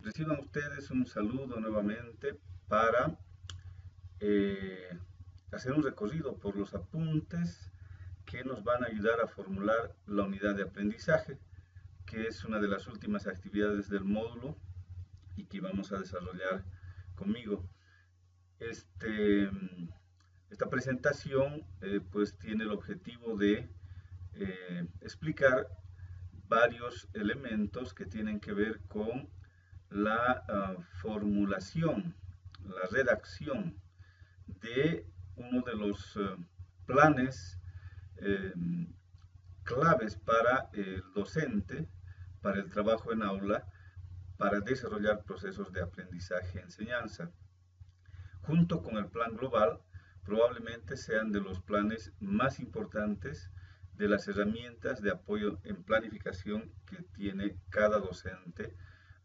Reciban ustedes un saludo nuevamente para eh, hacer un recorrido por los apuntes que nos van a ayudar a formular la unidad de aprendizaje, que es una de las últimas actividades del módulo y que vamos a desarrollar conmigo. Este, esta presentación pues tiene el objetivo de explicar varios elementos que tienen que ver con la formulación, la redacción de uno de los planes eh, claves para el docente, para el trabajo en aula, para desarrollar procesos de aprendizaje-enseñanza. Junto con el plan global, probablemente sean de los planes más importantes de las herramientas de apoyo en planificación que tiene cada docente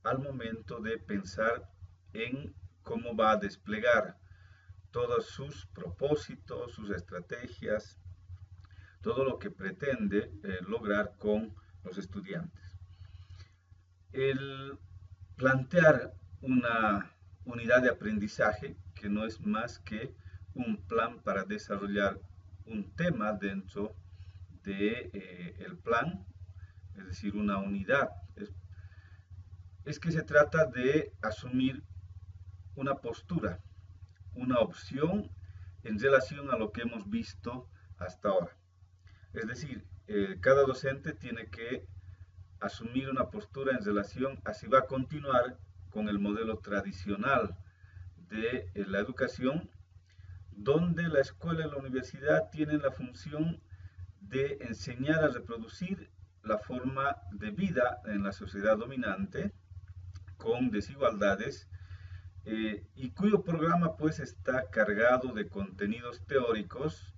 al momento de pensar en cómo va a desplegar todos sus propósitos, sus estrategias, todo lo que pretende lograr con los estudiantes. El plantear una unidad de aprendizaje que no es más que un plan para desarrollar un tema dentro de, el plan, es decir, una unidad. Es que se trata de asumir una postura, una opción en relación a lo que hemos visto hasta ahora. Es decir, cada docente tiene que asumir una postura en relación a si va a continuar con el modelo tradicional de la educación, donde la escuela y la universidad tienen la función de enseñar a reproducir la forma de vida en la sociedad dominante, con desigualdades, y cuyo programa pues está cargado de contenidos teóricos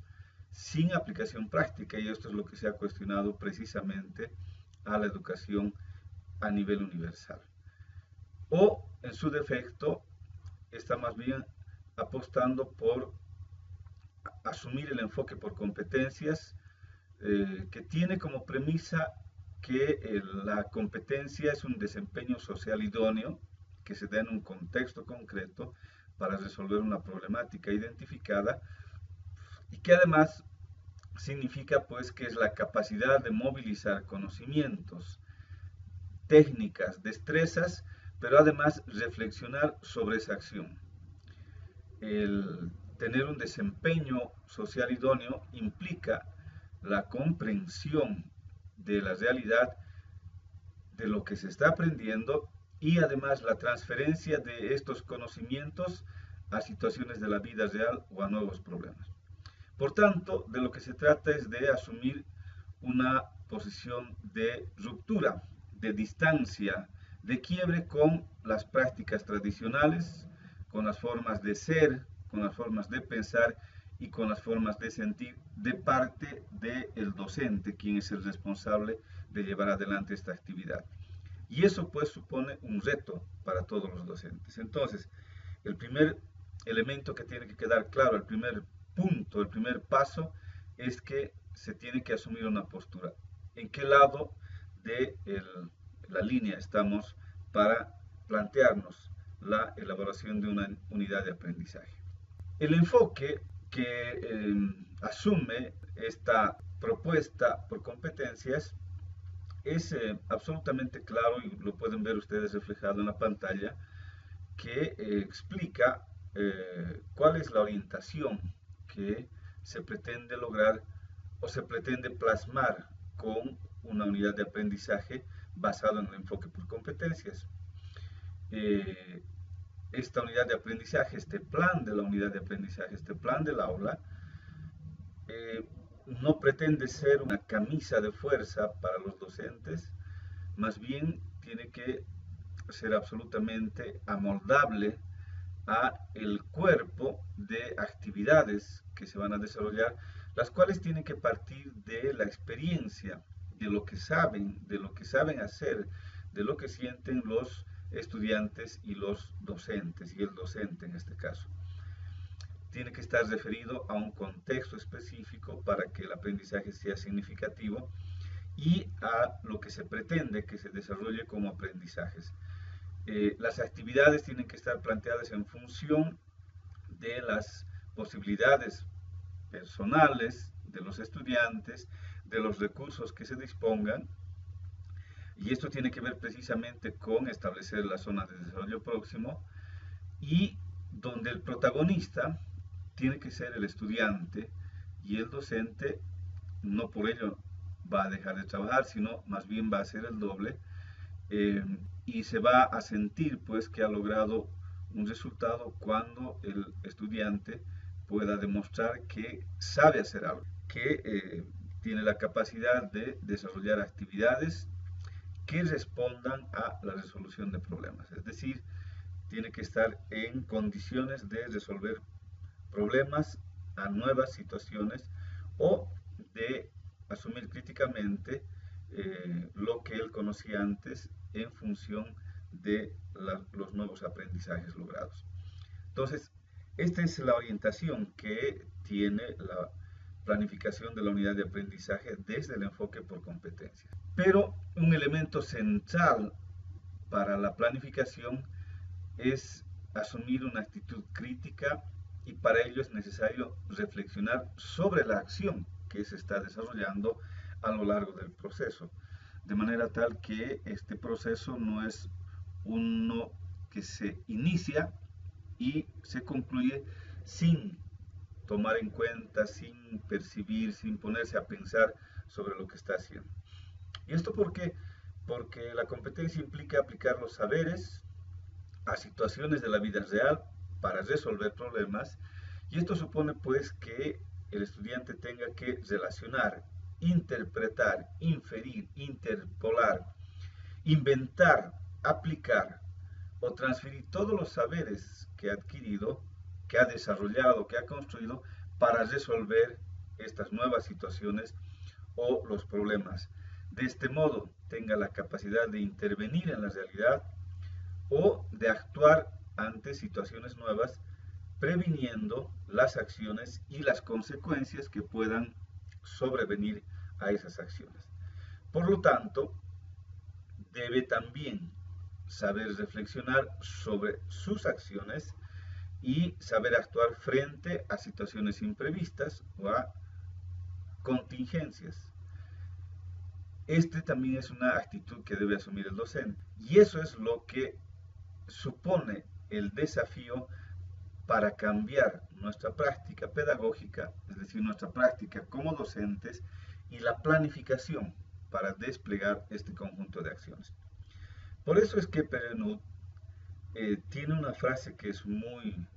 sin aplicación práctica, y esto es lo que se ha cuestionado precisamente a la educación a nivel universal. O, en su defecto, está más bien apostando por asumir el enfoque por competencias, que tiene como premisa que la competencia es un desempeño social idóneo que se da en un contexto concreto para resolver una problemática identificada, y que además significa pues que es la capacidad de movilizar conocimientos, técnicas, destrezas, pero además reflexionar sobre esa acción. El tener un desempeño social idóneo implica la comprensión de la realidad, de lo que se está aprendiendo, y además la transferencia de estos conocimientos a situaciones de la vida real o a nuevos problemas. Por tanto, de lo que se trata es de asumir una posición de ruptura, de distancia, de quiebre con las prácticas tradicionales, con las formas de ser, con las formas de pensar y con las formas de sentir de parte del docente, quien es el responsable de llevar adelante esta actividad. Y eso pues supone un reto para todos los docentes. Entonces, el primer elemento que tiene que quedar claro, el primer punto, el primer paso, es que se tiene que asumir una postura. ¿En qué lado de la línea estamos para plantearnos la elaboración de una unidad de aprendizaje? El enfoque que asume esta propuesta por competencias es absolutamente claro, y lo pueden ver ustedes reflejado en la pantalla, que explica cuál es la orientación que se pretende lograr o se pretende plasmar con una unidad de aprendizaje basada en el enfoque por competencias. Esta unidad de aprendizaje, este plan de la unidad de aprendizaje, este plan del aula, no pretende ser una camisa de fuerza para los docentes, más bien tiene que ser absolutamente amoldable a el cuerpo de actividades que se van a desarrollar, las cuales tienen que partir de la experiencia, de lo que saben hacer, de lo que sienten los estudiantes y los docentes, y el docente en este caso. Tiene que estar referido a un contexto específico para que el aprendizaje sea significativo y a lo que se pretende que se desarrolle como aprendizajes. Las actividades tienen que estar planteadas en función de las posibilidades personales de los estudiantes, de los recursos que se dispongan, y esto tiene que ver precisamente con establecer las zonas de desarrollo próximo y donde el protagonista tiene que ser el estudiante y el docente no por ello va a dejar de trabajar, sino más bien va a hacer el doble, eh, y se va a sentir pues que ha logrado un resultado cuando el estudiante pueda demostrar que sabe hacer algo, que tiene la capacidad de desarrollar actividades que respondan a la resolución de problemas. Es decir, tiene que estar en condiciones de resolver problemas a nuevas situaciones o de asumir críticamente lo que él conocía antes en función de los nuevos aprendizajes logrados. Entonces, esta es la orientación que tiene la planificación de la unidad de aprendizaje desde el enfoque por competencias. Pero un elemento central para la planificación es asumir una actitud crítica y para ello es necesario reflexionar sobre la acción que se está desarrollando a lo largo del proceso, de manera tal que este proceso no es uno que se inicia y se concluye sin tomar en cuenta, sin percibir, sin ponerse a pensar sobre lo que está haciendo. ¿Y esto por qué? Porque la competencia implica aplicar los saberes a situaciones de la vida real para resolver problemas, y esto supone pues que el estudiante tenga que relacionar, interpretar, inferir, interpolar, inventar, aplicar o transferir todos los saberes que ha adquirido, que ha desarrollado, que ha construido para resolver estas nuevas situaciones o los problemas. De este modo, tenga la capacidad de intervenir en la realidad o de actuar ante situaciones nuevas, previniendo las acciones y las consecuencias que puedan sobrevenir a esas acciones. Por lo tanto, debe también saber reflexionar sobre sus acciones y saber actuar frente a situaciones imprevistas o a contingencias. Este también es una actitud que debe asumir el docente y eso es lo que supone el desafío para cambiar nuestra práctica pedagógica, es decir, nuestra práctica como docentes y la planificación para desplegar este conjunto de acciones. Por eso es que Perenoud tiene una frase que es muy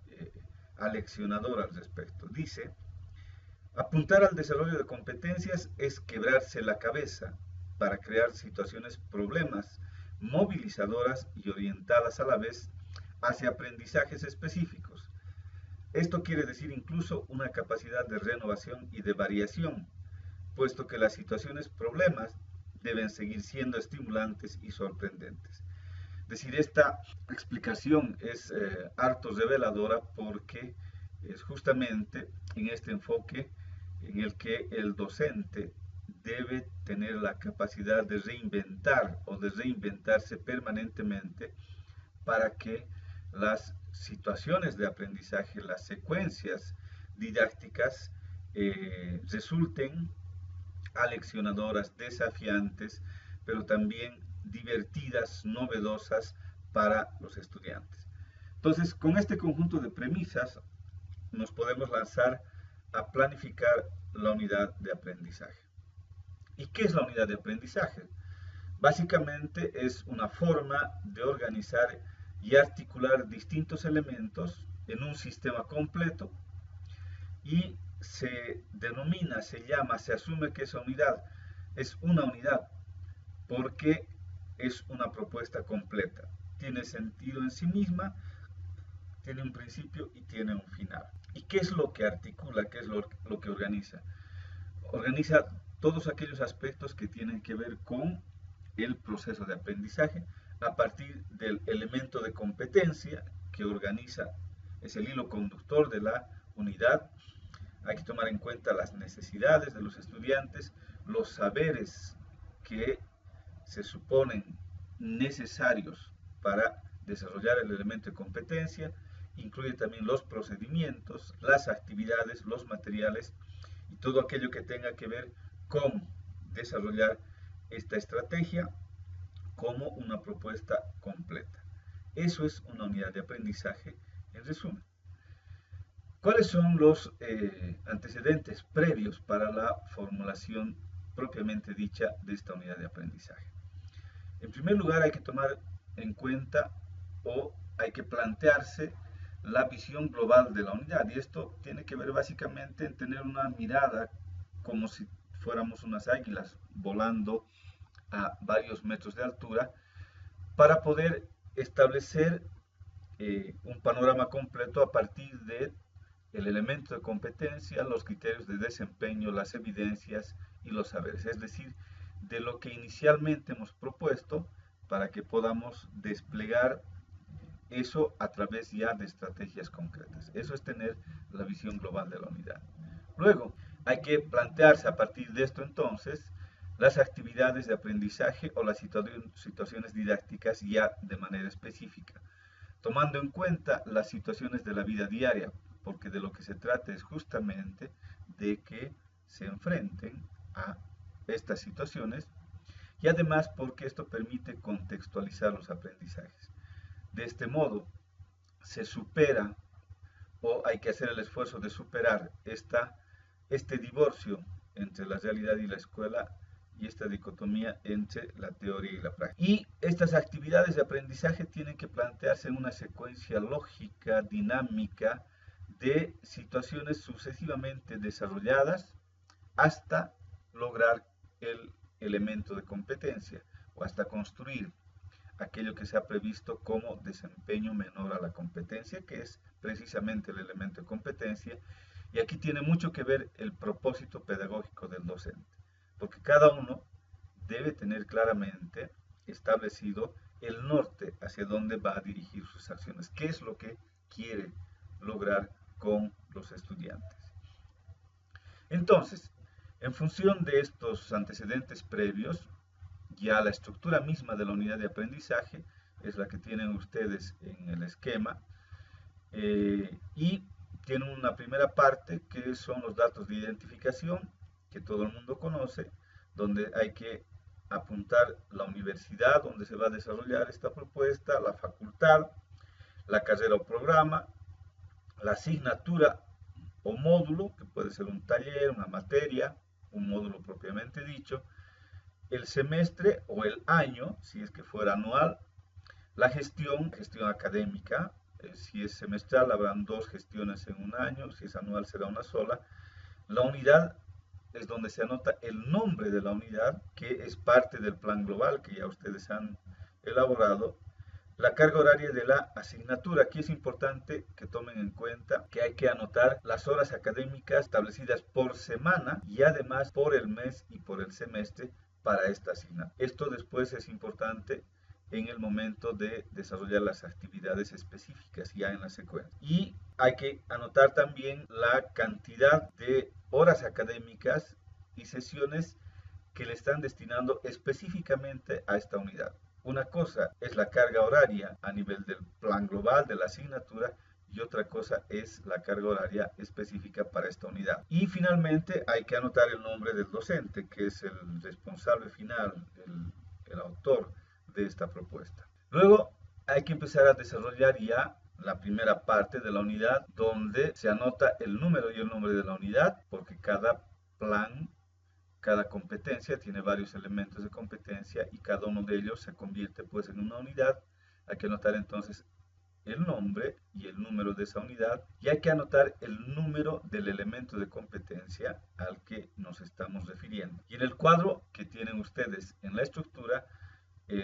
aleccionadora al respecto. Dice, apuntar al desarrollo de competencias es quebrarse la cabeza para crear situaciones problemas movilizadoras y orientadas a la vez hacia aprendizajes específicos. Esto quiere decir incluso una capacidad de renovación y de variación, puesto que las situaciones problemas deben seguir siendo estimulantes y sorprendentes. Es decir, esta explicación es harto reveladora porque es justamente en este enfoque en el que el docente debe tener la capacidad de reinventar o de reinventarse permanentemente para que las situaciones de aprendizaje, las secuencias didácticas resulten aleccionadoras, desafiantes, pero también divertidas, novedosas para los estudiantes. Entonces, con este conjunto de premisas, nos podemos lanzar a planificar la unidad de aprendizaje. ¿Y qué es la unidad de aprendizaje? Básicamente es una forma de organizar y articular distintos elementos en un sistema completo y se denomina, se llama, se asume que esa unidad es una unidad porque es una propuesta completa. Tiene sentido en sí misma, tiene un principio y tiene un final. ¿Y qué es lo que articula? ¿Qué es lo que organiza? Organiza todos aquellos aspectos que tienen que ver con el proceso de aprendizaje a partir del elemento de competencia que organiza, es el hilo conductor de la unidad. Hay que tomar en cuenta las necesidades de los estudiantes, los saberes que se suponen necesarios para desarrollar el elemento de competencia, incluye también los procedimientos, las actividades, los materiales y todo aquello que tenga que ver con desarrollar esta estrategia como una propuesta completa. Eso es una unidad de aprendizaje en resumen. ¿Cuáles son los antecedentes previos para la formulación propiamente dicha de esta unidad de aprendizaje? En primer lugar, hay que tomar en cuenta o hay que plantearse la visión global de la unidad, y esto tiene que ver básicamente en tener una mirada como si fuéramos unas águilas volando a varios metros de altura para poder establecer un panorama completo a partir de el elemento de competencia, los criterios de desempeño, las evidencias y los saberes, es decir, de lo que inicialmente hemos propuesto para que podamos desplegar eso a través ya de estrategias concretas. Eso es tener la visión global de la unidad. Luego, hay que plantearse a partir de esto entonces las actividades de aprendizaje o las situaciones didácticas ya de manera específica, tomando en cuenta las situaciones de la vida diaria, porque de lo que se trata es justamente de que se enfrenten a estas situaciones y además porque esto permite contextualizar los aprendizajes. De este modo, se supera o hay que hacer el esfuerzo de superar este divorcio entre la realidad y la escuela y esta dicotomía entre la teoría y la práctica. Y estas actividades de aprendizaje tienen que plantearse en una secuencia lógica, dinámica, de situaciones sucesivamente desarrolladas hasta lograr el elemento de competencia o hasta construir aquello que se ha previsto como desempeño menor a la competencia, que es precisamente el elemento de competencia. Y aquí tiene mucho que ver el propósito pedagógico del docente, porque cada uno debe tener claramente establecido el norte hacia dónde va a dirigir sus acciones, qué es lo que quiere lograr con los estudiantes. Entonces, en función de estos antecedentes previos, ya la estructura misma de la unidad de aprendizaje es la que tienen ustedes en el esquema y tienen una primera parte que son los datos de identificación que todo el mundo conoce, donde hay que apuntar la universidad donde se va a desarrollar esta propuesta, la facultad, la carrera o programa, la asignatura o módulo, que puede ser un taller, una materia, un módulo propiamente dicho, el semestre o el año, si es que fuera anual, la gestión académica, si es semestral habrán 2 gestiones en un año, si es anual será una sola, la unidad es donde se anota el nombre de la unidad, que es parte del plan global que ya ustedes han elaborado, la carga horaria de la asignatura. Aquí es importante que tomen en cuenta que hay que anotar las horas académicas establecidas por semana y además por el mes y por el semestre para esta asignatura. Esto después es importante en el momento de desarrollar las actividades específicas ya en la secuencia. Y hay que anotar también la cantidad de horas académicas y sesiones que le están destinando específicamente a esta unidad. Una cosa es la carga horaria a nivel del plan global de la asignatura y otra cosa es la carga horaria específica para esta unidad. Y finalmente hay que anotar el nombre del docente, que es el responsable final, el autor de esta propuesta. Luego hay que empezar a desarrollar ya la primera parte de la unidad, donde se anota el número y el nombre de la unidad, porque cada plan, cada competencia tiene varios elementos de competencia y cada uno de ellos se convierte pues en una unidad. Hay que anotar entonces el nombre y el número de esa unidad y hay que anotar el número del elemento de competencia al que nos estamos refiriendo. Y en el cuadro que tienen ustedes en la estructura,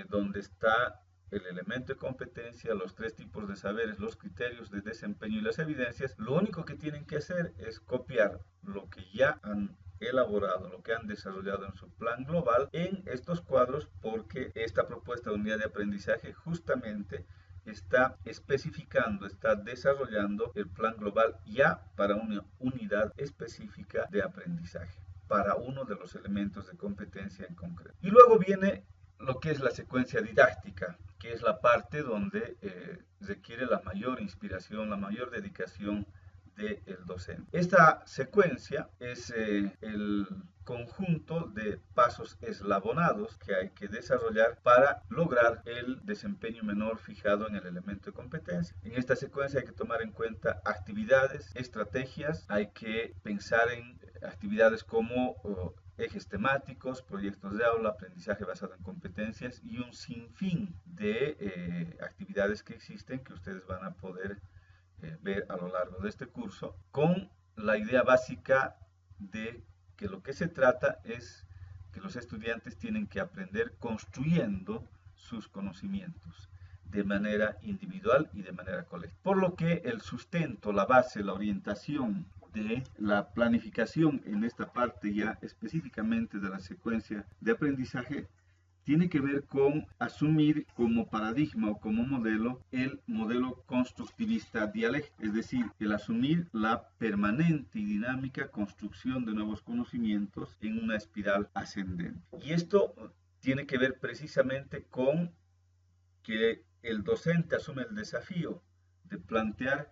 donde está el elemento de competencia, los 3 tipos de saberes, los criterios de desempeño y las evidencias, lo único que tienen que hacer es copiar lo que ya han elaborado, lo que han desarrollado en su plan global en estos cuadros, porque esta propuesta de unidad de aprendizaje justamente está especificando, está desarrollando el plan global ya para una unidad específica de aprendizaje, para uno de los elementos de competencia en concreto. Y luego viene lo que es la secuencia didáctica, que es la parte donde requiere la mayor inspiración, la mayor dedicación del docente. Esta secuencia es el conjunto de pasos eslabonados que hay que desarrollar para lograr el desempeño menor fijado en el elemento de competencia. En esta secuencia hay que tomar en cuenta actividades, estrategias, hay que pensar en actividades como ejes temáticos, proyectos de aula, aprendizaje basado en competencias y un sinfín de actividades que existen que ustedes van a poder ver a lo largo de este curso, con la idea básica de que lo que se trata es que los estudiantes tienen que aprender construyendo sus conocimientos de manera individual y de manera colectiva. Por lo que el sustento, la base, la orientación de la planificación en esta parte ya específicamente de la secuencia de aprendizaje tiene que ver con asumir como paradigma o como modelo el modelo constructivista dialéctico, es decir, el asumir la permanente y dinámica construcción de nuevos conocimientos en una espiral ascendente. Y esto tiene que ver precisamente con que el docente asume el desafío de plantear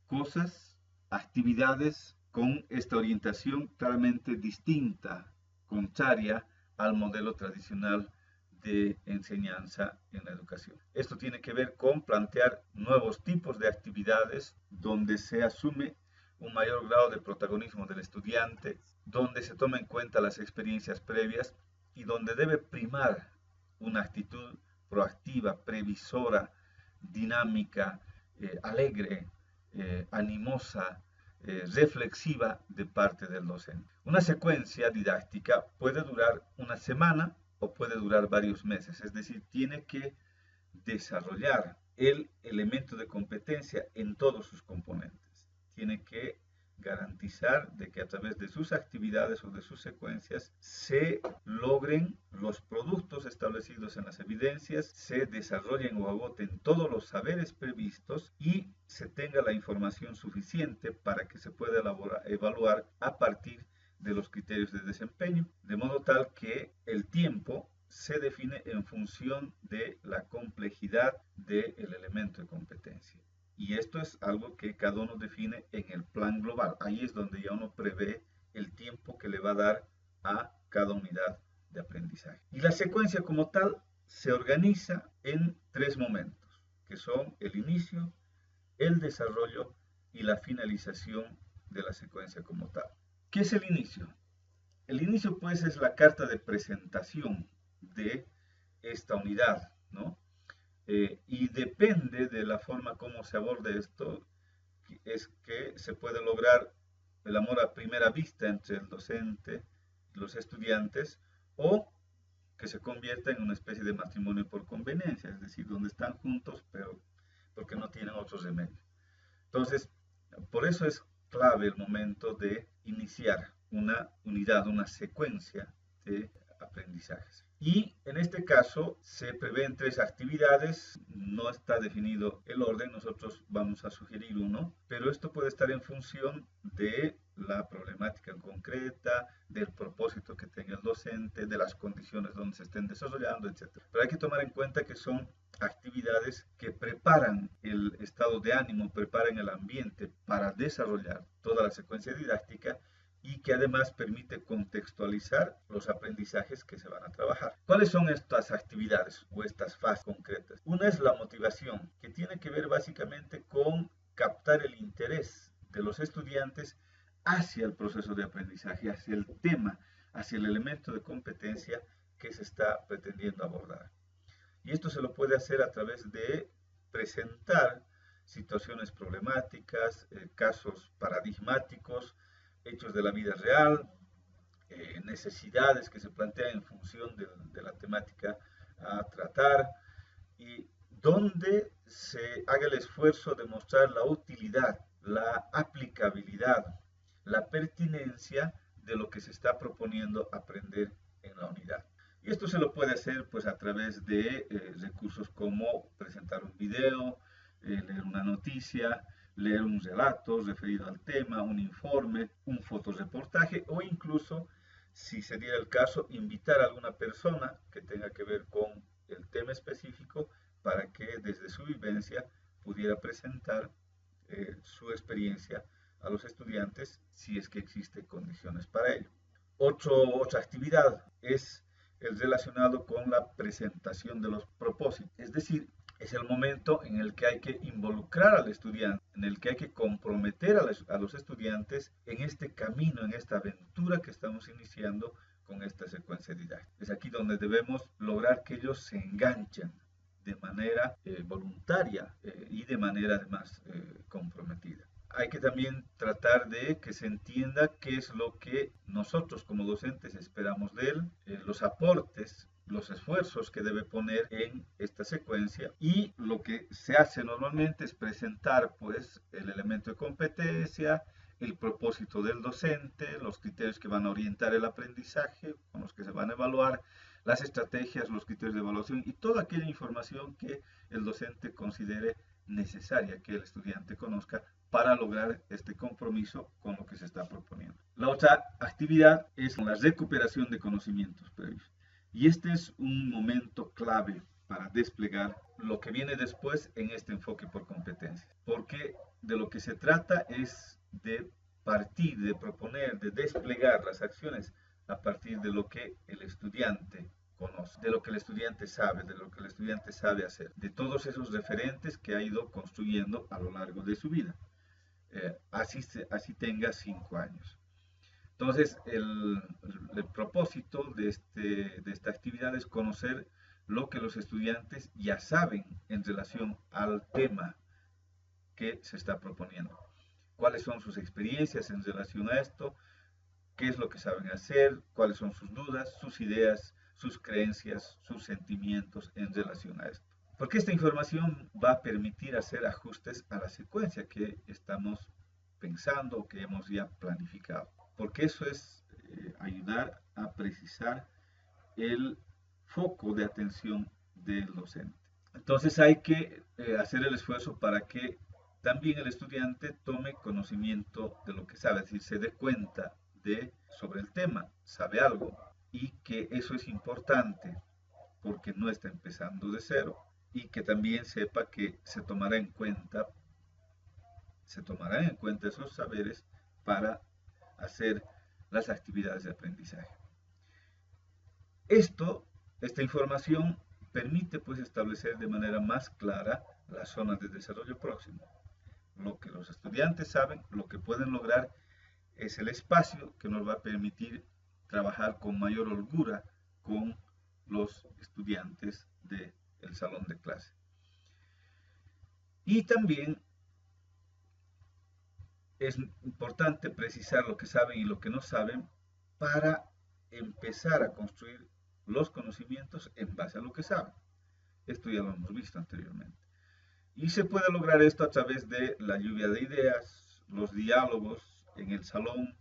cosas, actividades con esta orientación claramente distinta, contraria al modelo tradicional de enseñanza en la educación. Esto tiene que ver con plantear nuevos tipos de actividades donde se asume un mayor grado de protagonismo del estudiante, donde se toma en cuenta las experiencias previas y donde debe primar una actitud proactiva, previsora, dinámica, alegre, animosa, reflexiva de parte del docente. Una secuencia didáctica puede durar una semana o puede durar varios meses, es decir, tiene que desarrollar el elemento de competencia en todos sus componentes. Tiene que garantizar de que a través de sus actividades o de sus secuencias se logren los productos establecidos en las evidencias, se desarrollen o agoten todos los saberes previstos y se tenga la información suficiente para que se pueda evaluar a partir de los criterios de desempeño, de modo tal que el tiempo se define en función de la complejidad del elemento de competencia. Y esto es algo que cada uno define en el plan global. Ahí es donde ya uno prevé el tiempo que le va a dar a cada unidad de aprendizaje. Y la secuencia como tal se organiza en 3 momentos, que son el inicio, el desarrollo y la finalización de la secuencia como tal. ¿Qué es el inicio? El inicio pues es la carta de presentación de esta unidad, ¿no? Y depende de la forma como se aborde esto, es que se puede lograr el amor a primera vista entre el docente y los estudiantes, o que se convierta en una especie de matrimonio por conveniencia, es decir, donde están juntos, pero porque no tienen otro remedio. Entonces, por eso es clave el momento de iniciar una unidad, una secuencia de aprendizajes. Y en este caso se prevén 3 actividades, no está definido el orden, nosotros vamos a sugerir uno, pero esto puede estar en función de la problemática concreta, del propósito que tenga el docente, de las condiciones donde se estén desarrollando, etc. Pero hay que tomar en cuenta que son actividades que preparan el estado de ánimo, preparan el ambiente para desarrollar toda la secuencia didáctica y que además permite contextualizar los aprendizajes que se van a trabajar. ¿Cuáles son estas actividades o estas fases concretas? Una es la motivación, que tiene que ver básicamente con captar el interés de los estudiantes hacia el proceso de aprendizaje, hacia el tema, hacia el elemento de competencia que se está pretendiendo abordar. Y esto se lo puede hacer a través de presentar situaciones problemáticas, casos paradigmáticos, hechos de la vida real, necesidades que se plantean en función de la temática a tratar, y donde se haga el esfuerzo de mostrar la utilidad, la aplicabilidad, la pertinencia de lo que se está proponiendo aprender en la unidad. Y esto se lo puede hacer pues a través de recursos como presentar un video, leer una noticia, leer un relato referido al tema, un informe, un fotoreportaje o incluso si se diera el caso, invitar a alguna persona que tenga que ver con el tema específico para que desde su vivencia pudiera presentar su experiencia a los estudiantes si es que existen condiciones para ello. Otra actividad es el relacionado con la presentación de los propósitos, es decir, es el momento en el que hay que involucrar al estudiante, en el que hay que comprometer a los estudiantes en este camino, en esta aventura que estamos iniciando con esta secuencia didáctica. Es aquí donde debemos lograr que ellos se enganchen de manera voluntaria y de manera además comprometida. Hay que también tratar de que se entienda qué es lo que nosotros como docentes esperamos de él, los aportes, los esfuerzos que debe poner en esta secuencia, y lo que se hace normalmente es presentar pues el elemento de competencia, el propósito del docente, los criterios que van a orientar el aprendizaje, con los que se van a evaluar, las estrategias, los criterios de evaluación y toda aquella información que el docente considere necesaria que el estudiante conozca para lograr este compromiso con lo que se está proponiendo. La otra actividad es la recuperación de conocimientos previos. Y este es un momento clave para desplegar lo que viene después en este enfoque por competencias. Porque de lo que se trata es de partir, de proponer, de desplegar las acciones a partir de lo que el estudiante conoce, de lo que el estudiante sabe, de lo que el estudiante sabe hacer, de todos esos referentes que ha ido construyendo a lo largo de su vida. Así tenga 5 años. Entonces, el propósito de esta actividad es conocer lo que los estudiantes ya saben en relación al tema que se está proponiendo. ¿Cuáles son sus experiencias en relación a esto? ¿Qué es lo que saben hacer? ¿Cuáles son sus dudas, sus ideas, sus creencias, sus sentimientos en relación a esto? Porque esta información va a permitir hacer ajustes a la secuencia que estamos pensando o que hemos ya planificado. Porque eso es ayudar a precisar el foco de atención del docente. Entonces hay que hacer el esfuerzo para que también el estudiante tome conocimiento de lo que sabe, es decir, se dé cuenta sobre el tema, sabe algo, y que eso es importante porque no está empezando de cero, y que también sepa que se tomarán en cuenta esos saberes para hacer las actividades de aprendizaje. Esta información permite pues establecer de manera más clara las zonas de desarrollo próximo. Lo que los estudiantes saben, lo que pueden lograr, es el espacio que nos va a permitir trabajar con mayor holgura con los estudiantes del salón de clase. Y también es importante precisar lo que saben y lo que no saben para empezar a construir los conocimientos en base a lo que saben. Esto ya lo hemos visto anteriormente. Y se puede lograr esto a través de la lluvia de ideas, los diálogos en el salón,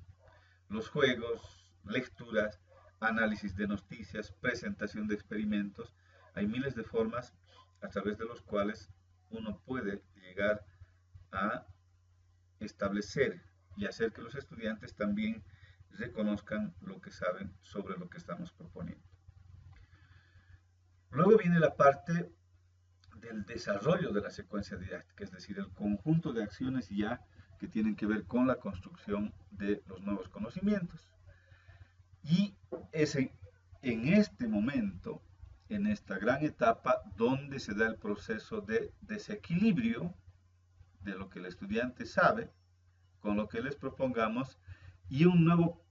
los juegos, lecturas, análisis de noticias, presentación de experimentos. Hay miles de formas a través de las cuales uno puede llegar a establecer y hacer que los estudiantes también reconozcan lo que saben sobre lo que estamos proponiendo. Luego viene la parte del desarrollo de la secuencia didáctica, es decir, el conjunto de acciones ya que tienen que ver con la construcción de los nuevos conocimientos. Y es en este momento, en esta gran etapa, donde se da el proceso de desequilibrio de lo que el estudiante sabe con lo que les propongamos y un nuevo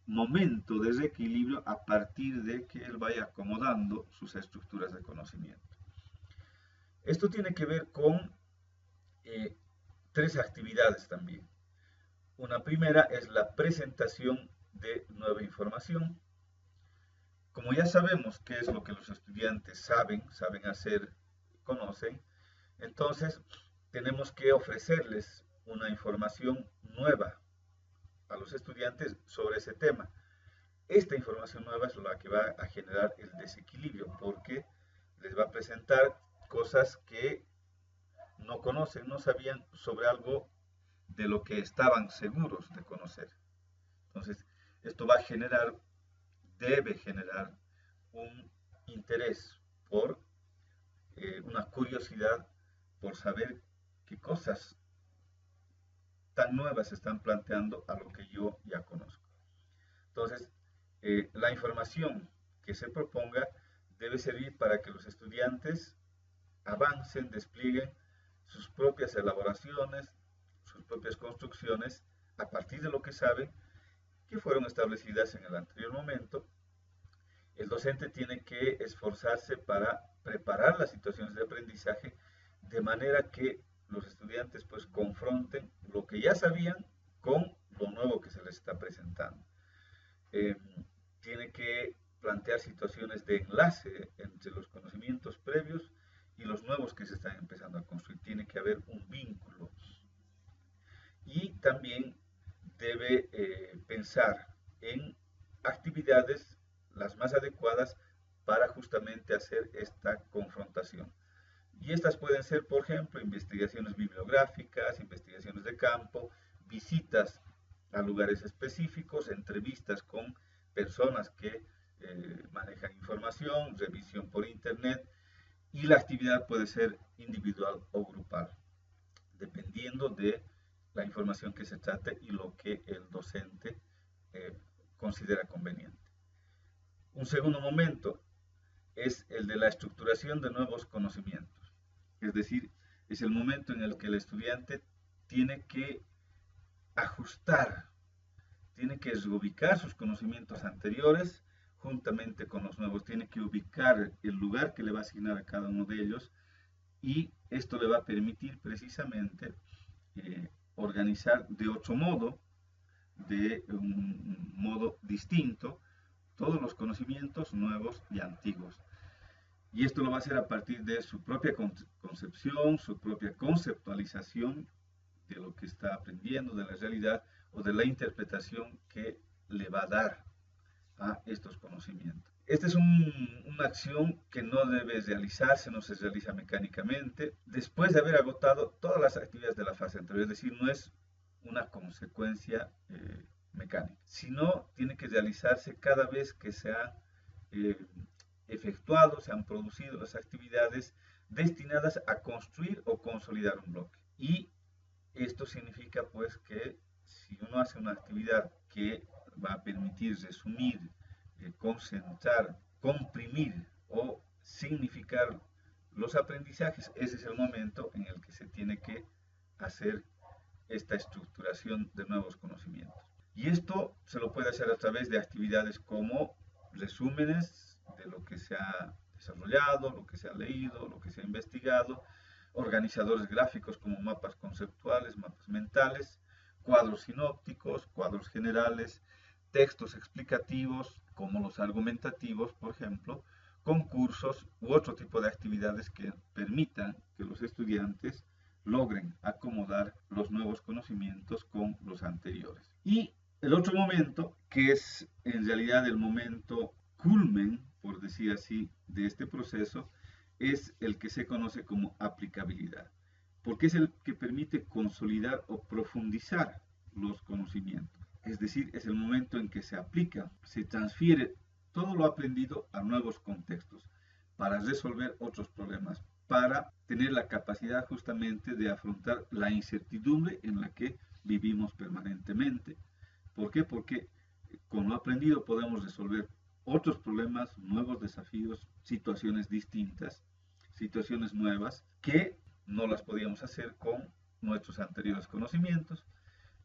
momento de reequilibrio a partir de que él vaya acomodando sus estructuras de conocimiento. Esto tiene que ver con 3 actividades también. Una primera es la presentación de nueva información. Como ya sabemos qué es lo que los estudiantes saben hacer, conocen, entonces tenemos que ofrecerles una información nueva a los estudiantes sobre ese tema. Esta información nueva es la que va a generar el desequilibrio porque les va a presentar cosas que no conocen, no sabían sobre algo de lo que estaban seguros de conocer. Entonces, esto va a generar debe generar un interés por una curiosidad por saber qué cosas tan nuevas se están planteando a lo que yo ya conozco. Entonces, la información que se proponga debe servir para que los estudiantes avancen, desplieguen sus propias elaboraciones, sus propias construcciones, a partir de lo que saben, que fueron establecidas en el anterior momento. El docente tiene que esforzarse para preparar las situaciones de aprendizaje de manera que los estudiantes pues confronten lo que ya sabían con lo nuevo que se les está presentando. Tiene que plantear situaciones de enlace entre los conocimientos previos y los nuevos que se están empezando a construir. Tiene que haber un vínculo. Y también debe pensar en actividades las más adecuadas para justamente hacer esta confrontación. Y estas pueden ser, por ejemplo, investigaciones bibliográficas, investigaciones de campo, visitas a lugares específicos, entrevistas con personas que manejan información, revisión por internet, y la actividad puede ser individual o grupal, dependiendo de la información que se trate y lo que el docente considera conveniente. Un segundo momento es el de la estructuración de nuevos conocimientos. Es decir, es el momento en el que el estudiante tiene que ajustar, tiene que reubicar sus conocimientos anteriores juntamente con los nuevos, tiene que ubicar el lugar que le va a asignar a cada uno de ellos, y esto le va a permitir precisamente organizar de otro modo, de un modo distinto, todos los conocimientos nuevos y antiguos. Y esto lo va a hacer a partir de su propia concepción, su propia conceptualización de lo que está aprendiendo, de la realidad o de la interpretación que le va a dar a estos conocimientos. Esta es una acción que no debe realizarse, no se realiza mecánicamente, después de haber agotado todas las actividades de la fase anterior, es decir, no es una consecuencia mecánica, sino tiene que realizarse cada vez que se ha efectuado, se han producido las actividades destinadas a construir o consolidar un bloque. Y esto significa pues que si uno hace una actividad que va a permitir resumir, concentrar, comprimir o significar los aprendizajes, ese es el momento en el que se tiene que hacer esta estructuración de nuevos conocimientos. Y esto se lo puede hacer a través de actividades como resúmenes de lo que se ha desarrollado, lo que se ha leído, lo que se ha investigado, organizadores gráficos como mapas conceptuales, mapas mentales, cuadros sinópticos, cuadros generales, textos explicativos como los argumentativos, por ejemplo, concursos u otro tipo de actividades que permitan que los estudiantes logren acomodar los nuevos conocimientos con los anteriores. Y el otro momento, que es en realidad el momento culmen, por decir así, de este proceso, es el que se conoce como aplicabilidad, porque es el que permite consolidar o profundizar los conocimientos. Es decir, es el momento en que se aplica, se transfiere todo lo aprendido a nuevos contextos para resolver otros problemas, para tener la capacidad justamente de afrontar la incertidumbre en la que vivimos permanentemente. ¿Por qué? Porque con lo aprendido podemos resolver otros problemas, nuevos desafíos, situaciones distintas, situaciones nuevas que no las podíamos hacer con nuestros anteriores conocimientos.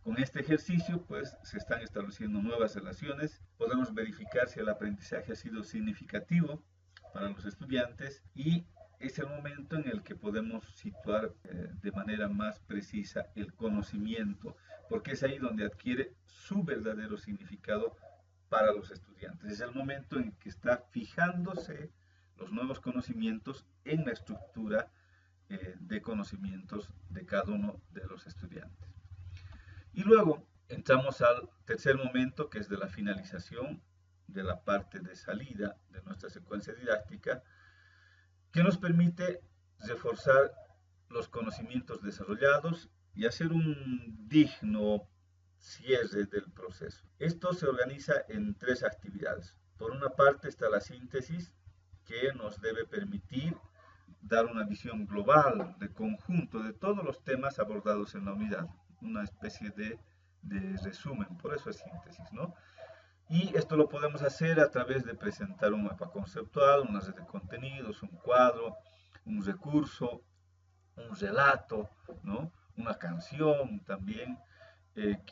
Con este ejercicio, pues, se están estableciendo nuevas relaciones, podemos verificar si el aprendizaje ha sido significativo para los estudiantes y es el momento en el que podemos situar de manera más precisa el conocimiento, porque es ahí donde adquiere su verdadero significado para los estudiantes. Es el momento en que está fijándose los nuevos conocimientos en la estructura de conocimientos de cada uno de los estudiantes. Y luego entramos al tercer momento, que es de la finalización de la parte de salida de nuestra secuencia didáctica, que nos permite reforzar los conocimientos desarrollados y hacer un digno cierre del proceso. Esto se organiza en tres actividades. Por una parte está la síntesis, que nos debe permitir dar una visión global, de conjunto, de todos los temas abordados en la unidad, una especie de resumen, por eso es síntesis, ¿no? Y esto lo podemos hacer a través de presentar un mapa conceptual, una red de contenidos, un cuadro, un recurso, un relato, ¿no? Una canción también,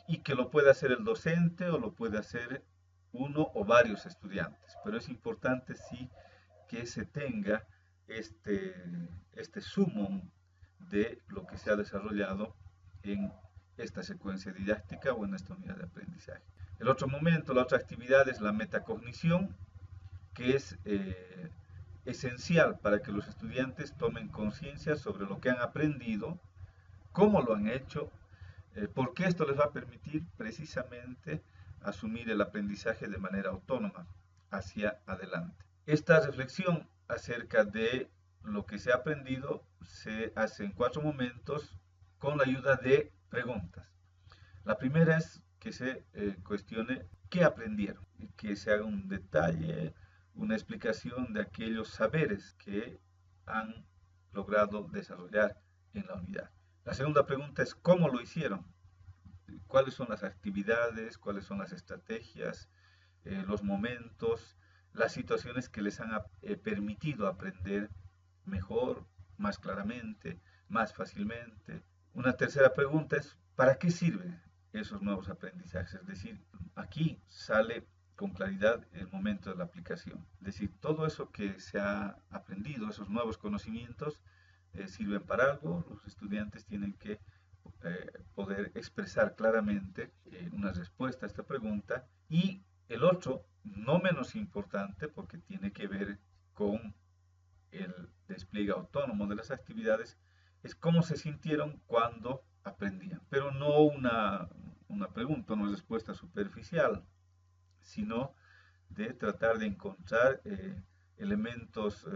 y que lo puede hacer el docente o lo puede hacer uno o varios estudiantes. Pero es importante sí que se tenga este sumum de lo que se ha desarrollado en esta secuencia didáctica o en esta unidad de aprendizaje. El otro momento, la otra actividad es la metacognición, que es esencial para que los estudiantes tomen conciencia sobre lo que han aprendido, cómo lo han hecho, porque esto les va a permitir precisamente asumir el aprendizaje de manera autónoma hacia adelante. Esta reflexión acerca de lo que se ha aprendido se hace en 4 momentos con la ayuda de preguntas. La primera es que se cuestione qué aprendieron, y que se haga un detalle, una explicación de aquellos saberes que han logrado desarrollar en la unidad. La segunda pregunta es cómo lo hicieron, cuáles son las actividades, cuáles son las estrategias, los momentos, las situaciones que les han permitido aprender mejor, más claramente, más fácilmente. Una tercera pregunta es ¿para qué sirven esos nuevos aprendizajes? Es decir, aquí sale con claridad el momento de la aplicación. Es decir, todo eso que se ha aprendido, esos nuevos conocimientos, sirven para algo. Los estudiantes tienen que poder expresar claramente una respuesta a esta pregunta. Y el otro, no menos importante, porque tiene que ver con el despliegue autónomo de las actividades, es cómo se sintieron cuando aprendían. Pero no una pregunta, una respuesta superficial, sino de tratar de encontrar elementos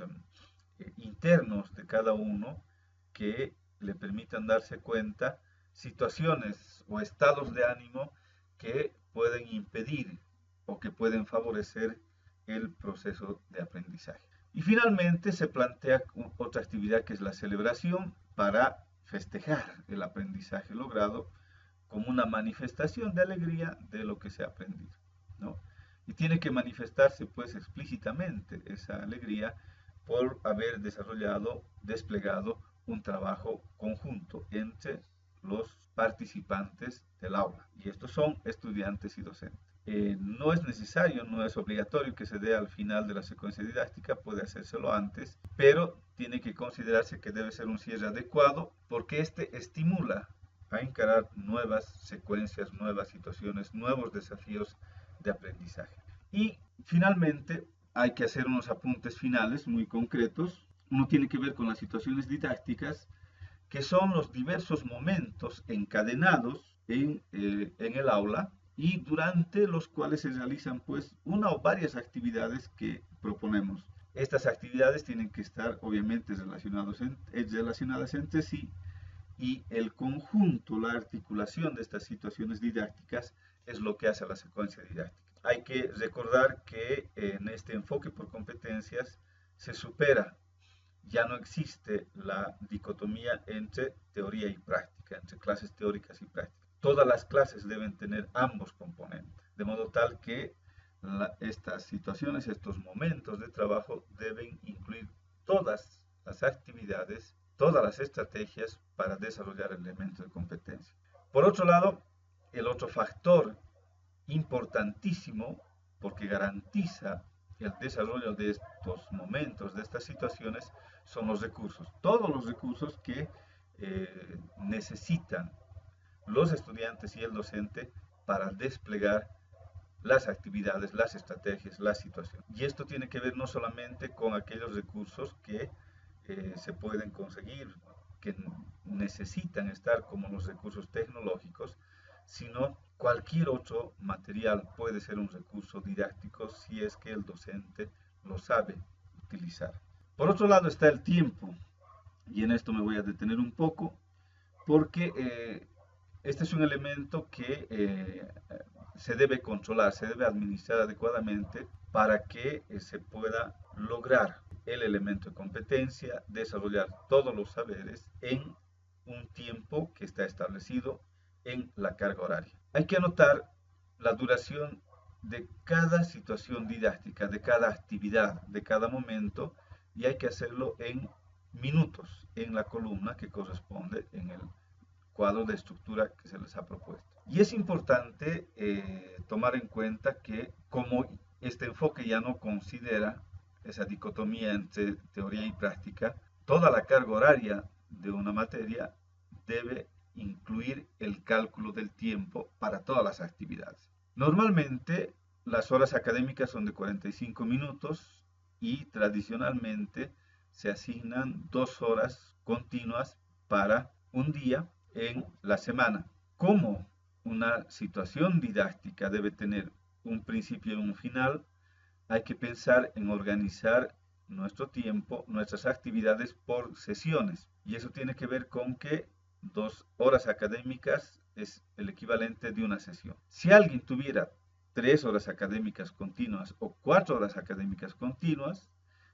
internos de cada uno que le permitan darse cuenta situaciones o estados de ánimo que pueden impedir o que pueden favorecer el proceso de aprendizaje. Y finalmente se plantea otra actividad que es la celebración para festejar el aprendizaje logrado como una manifestación de alegría de lo que se ha aprendido, ¿no? Y tiene que manifestarse pues explícitamente esa alegría por haber desarrollado, desplegado un trabajo conjunto entre los participantes del aula. Y estos son estudiantes y docentes. No es necesario, no es obligatorio que se dé al final de la secuencia didáctica, puede hacérselo antes, pero tiene que considerarse que debe ser un cierre adecuado porque este estimula a encarar nuevas secuencias, nuevas situaciones, nuevos desafíos de aprendizaje. Y finalmente hay que hacer unos apuntes finales muy concretos. Uno tiene que ver con las situaciones didácticas, que son los diversos momentos encadenados en el aula y durante los cuales se realizan pues una o varias actividades que proponemos. Estas actividades tienen que estar obviamente relacionadas entre sí y el conjunto, la articulación de estas situaciones didácticas es lo que hace a la secuencia didáctica. Hay que recordar que en este enfoque por competencias se supera, ya no existe la dicotomía entre teoría y práctica, entre clases teóricas y prácticas. Todas las clases deben tener ambos componentes, de modo tal que estas situaciones, estos momentos de trabajo deben incluir todas las actividades, todas las estrategias para desarrollar elementos de competencia. Por otro lado, el otro factor importantísimo, porque garantiza el desarrollo de estos momentos, de estas situaciones, son los recursos. Todos los recursos que necesitan los estudiantes y el docente para desplegar las actividades, las estrategias, la situación. Y esto tiene que ver no solamente con aquellos recursos que se pueden conseguir, que necesitan estar como los recursos tecnológicos, sino cualquier otro material puede ser un recurso didáctico si es que el docente lo sabe utilizar. Por otro lado está el tiempo, y en esto me voy a detener un poco, porque este es un elemento que se debe controlar, se debe administrar adecuadamente para que se pueda lograr el elemento de competencia, desarrollar todos los saberes en un tiempo que está establecido en la carga horaria. Hay que anotar la duración de cada situación didáctica, de cada actividad, de cada momento, y hay que hacerlo en minutos en la columna que corresponde en el cuadro de estructura que se les ha propuesto. Y es importante tomar en cuenta que como este enfoque ya no considera esa dicotomía entre teoría y práctica, toda la carga horaria de una materia debe incluir el cálculo del tiempo para todas las actividades. Normalmente las horas académicas son de 45 minutos y tradicionalmente se asignan 2 horas continuas para un día en la semana. Como una situación didáctica debe tener un principio y un final, hay que pensar en organizar nuestro tiempo, nuestras actividades por sesiones. Y eso tiene que ver con que 2 horas académicas es el equivalente de una sesión. Si alguien tuviera 3 horas académicas continuas o 4 horas académicas continuas,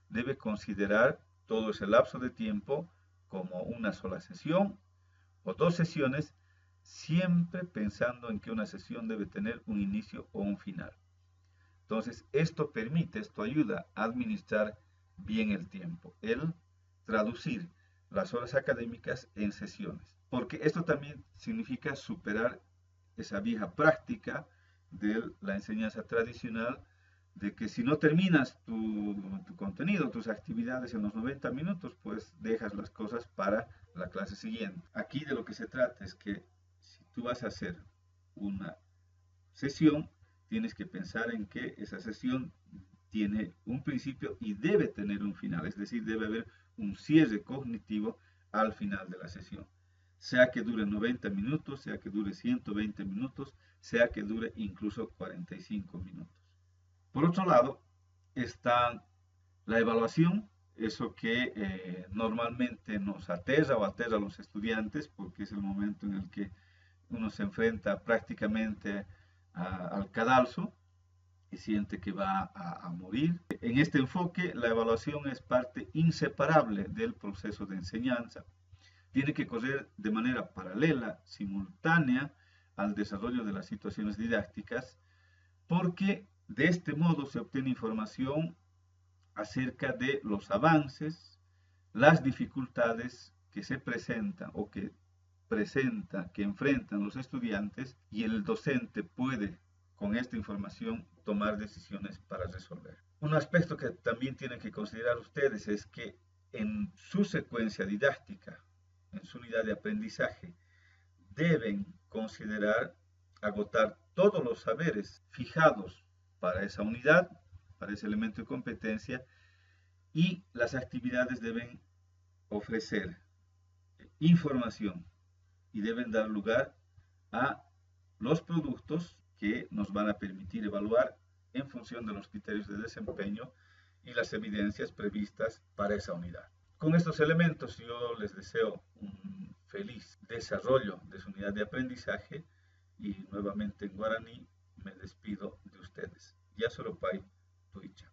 debe considerar todo ese lapso de tiempo como una sola sesión o 2 sesiones, siempre pensando en que una sesión debe tener un inicio o un final. Entonces, esto ayuda a administrar bien el tiempo, el traducir las horas académicas en sesiones, porque esto también significa superar esa vieja práctica de la enseñanza tradicional de que si no terminas tu contenido, tus actividades en los 90 minutos, pues dejas las cosas para la clase siguiente. Aquí de lo que se trata es que si tú vas a hacer una sesión, tienes que pensar en que esa sesión tiene un principio y debe tener un final, es decir, debe haber un cierre cognitivo al final de la sesión. Sea que dure 90 minutos, sea que dure 120 minutos, sea que dure incluso 45 minutos. Por otro lado, está la evaluación, eso que normalmente nos aterra o aterra a los estudiantes, porque es el momento en el que uno se enfrenta prácticamente al cadalso y siente que va a morir. En este enfoque, la evaluación es parte inseparable del proceso de enseñanza. Tiene que correr de manera paralela, simultánea al desarrollo de las situaciones didácticas, porque de este modo se obtiene información acerca de los avances, las dificultades que se presentan o que enfrentan los estudiantes, y el docente puede con esta información tomar decisiones para resolver. Un aspecto que también tienen que considerar ustedes es que en su secuencia didáctica, en su unidad de aprendizaje, deben considerar agotar todos los saberes fijados para esa unidad, para ese elemento de competencia, y las actividades deben ofrecer información y deben dar lugar a los productos que nos van a permitir evaluar en función de los criterios de desempeño y las evidencias previstas para esa unidad. Con estos elementos yo les deseo un feliz desarrollo de su unidad de aprendizaje y nuevamente en guaraní me despido de ustedes. Yasoropay Tuicha.